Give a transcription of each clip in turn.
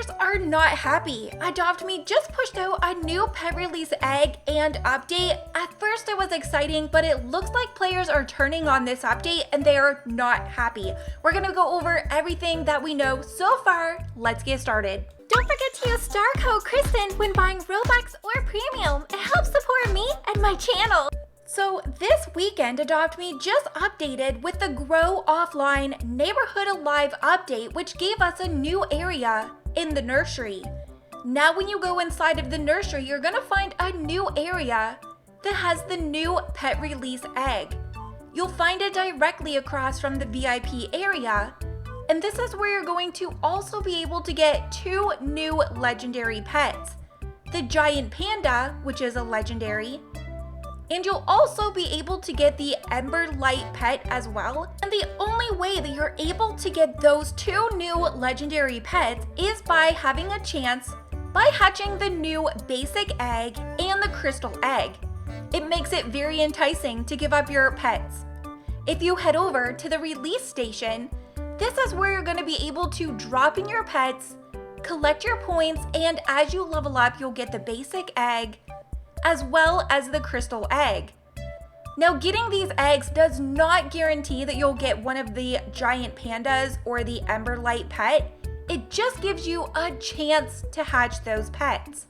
players are not happy. Adopt Me just pushed out a new pet release egg and update. At first it was exciting, but it looks like players are turning on this update and they are not happy. We're gonna go over everything that we know so far. Let's get started. Don't forget to use STARCODE KRYSTIN when buying Robux or Premium. It helps support me and my channel. So this weekend, Adopt Me just updated with the Grow Offline Neighborhood Alive update, which gave us a new area in the nursery. Now when you go inside of the nursery, you're gonna find a new area that has the new pet release egg. You'll find it directly across from the VIP area. And this is where you're going to also be able to get 2 new legendary pets. The giant panda, which is a legendary, and you'll also be able to get the Ember Light pet as well. And the only way that you're able to get those 2 new legendary pets is by having a chance by hatching the new basic egg and the crystal egg. It makes it very enticing to give up your pets. If you head over to the release station, this is where you're going to be able to drop in your pets, collect your points, and as you level up, you'll get the basic egg as well as the crystal egg. Now, getting these eggs does not guarantee that you'll get one of the giant pandas or the Ember Light pet. It just gives you a chance to hatch those pets.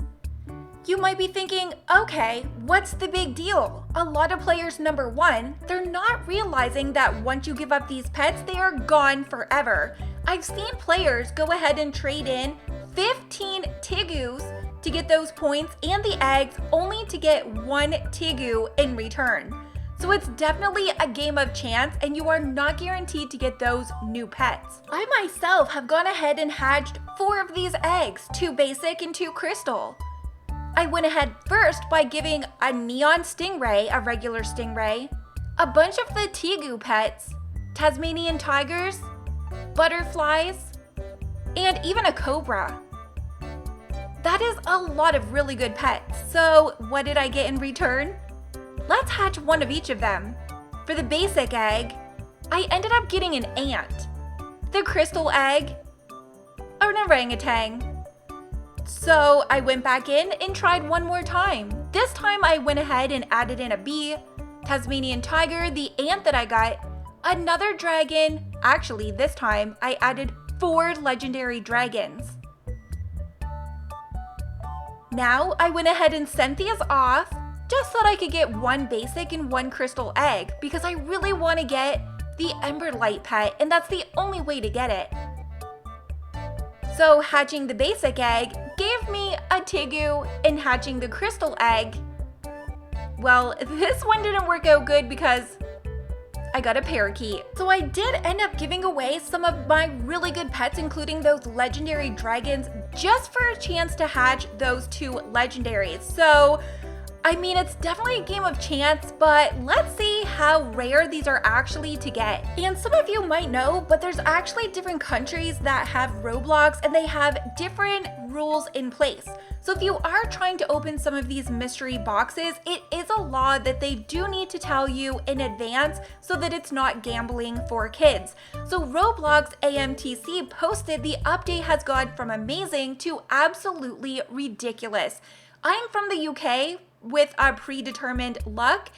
You might be thinking, okay, what's the big deal? A lot of players, number one, they're not realizing that once you give up these pets, they are gone forever. I've seen players go ahead and trade in 15 Tigus to get those points and the eggs, only to get 1 Tigu in return. So it's definitely a game of chance and you are not guaranteed to get those new pets. I myself have gone ahead and hatched 4 of these eggs, 2 basic and 2 crystal. I went ahead first by giving a neon stingray, a regular stingray, a bunch of the Tigu pets, Tasmanian tigers, butterflies, and even a cobra. That is a lot of really good pets. So what did I get in return? Let's hatch one of each of them. For the basic egg, I ended up getting an ant. The crystal egg, an orangutan. So I went back in and tried one more time. This time I went ahead and added in a bee, Tasmanian tiger, the ant that I got, another dragon. Actually, this time I added 4 legendary dragons. Now I went ahead and sent these off just so that I could get 1 basic and 1 crystal egg because I really want to get the Ember Light pet and that's the only way to get it. So hatching the basic egg gave me a Tigu and hatching the crystal egg, well, this one didn't work out good because I got a parakeet. So I did end up giving away some of my really good pets, including those legendary dragons, just for a chance to hatch those 2 legendaries. So, I mean, it's definitely a game of chance, but let's see how rare these are actually to get. And some of you might know, but there's actually different countries that have Roblox and they have different rules in place. So if you are trying to open some of these mystery boxes, it is a law that they do need to tell you in advance so that it's not gambling for kids. So Roblox AMTC posted the update has gone from amazing to absolutely ridiculous. I'm from the UK with a predetermined luck,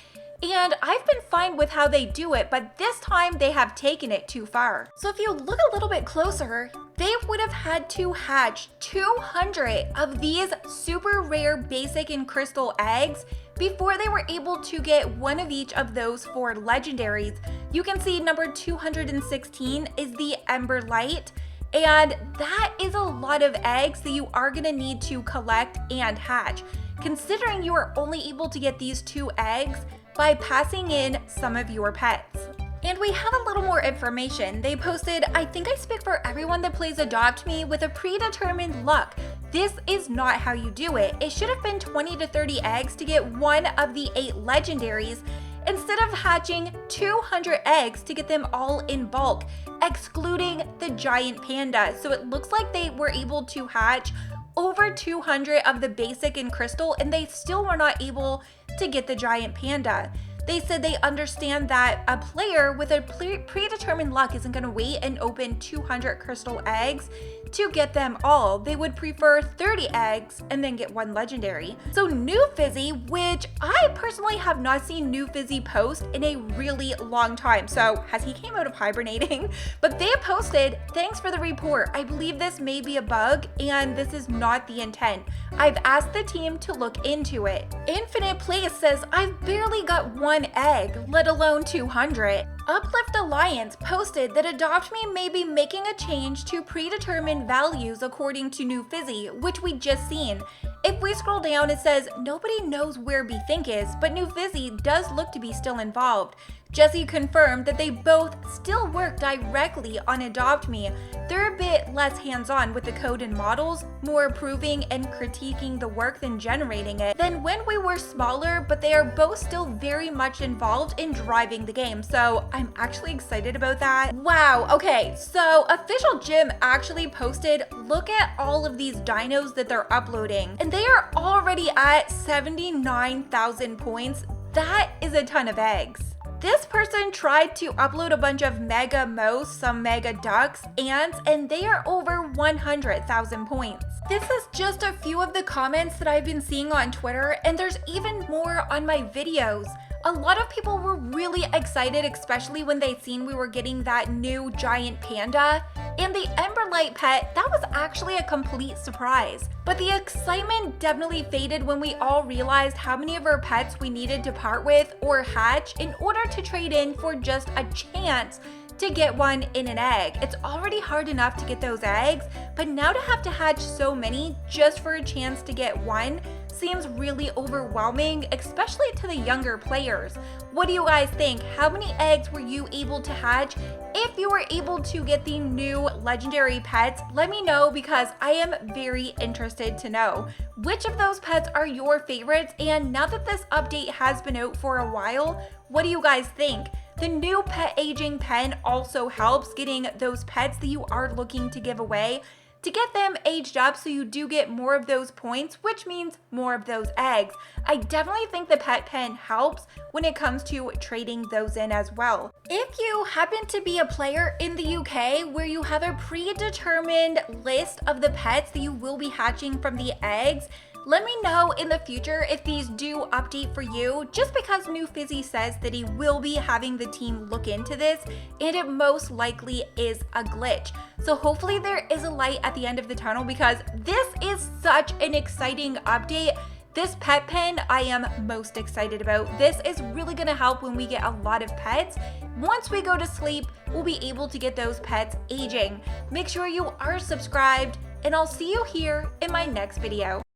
and I've been fine with how they do it, but this time they have taken it too far. So if you look a little bit closer, they would have had to hatch 200 of these super rare basic and crystal eggs before they were able to get one of each of those 4 legendaries. You can see number 216 is the Ember Light, and that is a lot of eggs that you are gonna need to collect and hatch, considering you are only able to get these 2 eggs by passing in some of your pets. And we have a little more information. They posted, I think I speak for everyone that plays Adopt Me with a predetermined luck. This is not how you do it. It should have been 20 to 30 eggs to get one of the 8 legendaries instead of hatching 200 eggs to get them all in bulk, excluding the giant panda. So it looks like they were able to hatch over 200 of the basic and crystal and they still were not able to get the giant panda. They said they understand that a player with a predetermined luck isn't going to wait and open 200 crystal eggs. to get them all, they would prefer 30 eggs and then get 1 legendary. So New Fizzy, which I personally have not seen New Fizzy post in a really long time. So has he came out of hibernating? But they posted, "Thanks for the report. I believe this may be a bug and this is not the intent. I've asked the team to look into it." Infinite Place says, "I've barely got 1 egg, let alone 200. Uplift Alliance posted that Adopt Me may be making a change to predetermined values according to New Fizzy, which we just seen. If we scroll down, it says nobody knows where Bethink is, but New Fizzy does look to be still involved. Jesse confirmed that they both still work directly on Adopt Me. They're a bit less hands-on with the code and models, more approving and critiquing the work than generating it than when we were smaller, but they are both still very much involved in driving the game. So I'm actually excited about that." Wow, okay, so Official Gym actually posted, look at all of these dinos that they're uploading, and they are already at 79,000 points. That is a ton of eggs. This person tried to upload a bunch of mega mouse, some mega ducks, ants, and they are over 100,000 points. This is just a few of the comments that I've been seeing on Twitter, and there's even more on my videos. A lot of people were really excited, especially when they'd seen we were getting that new giant panda. And the Emberlight pet, that was actually a complete surprise. But the excitement definitely faded when we all realized how many of our pets we needed to part with or hatch in order to trade in for just a chance to get one in an egg. It's already hard enough to get those eggs, but now to have to hatch so many just for a chance to get one seems really overwhelming, especially to the younger players. What do you guys think? How many eggs were you able to hatch? If you were able to get the new legendary pets, let me know because I am very interested to know. Which of those pets are your favorites? And now that this update has been out for a while, what do you guys think? The new pet aging pen also helps getting those pets that you are looking to give away, to get them aged up so you do get more of those points, which means more of those eggs. I definitely think the pet pen helps when it comes to trading those in as well. If you happen to be a player in the UK where you have a predetermined list of the pets that you will be hatching from the eggs, let me know in the future if these do update for you, just because New Fizzy says that he will be having the team look into this, and it most likely is a glitch. So hopefully there is a light at the end of the tunnel because this is such an exciting update. This pet pen I am most excited about. This is really gonna help when we get a lot of pets. Once we go to sleep, we'll be able to get those pets aging. Make sure you are subscribed, and I'll see you here in my next video.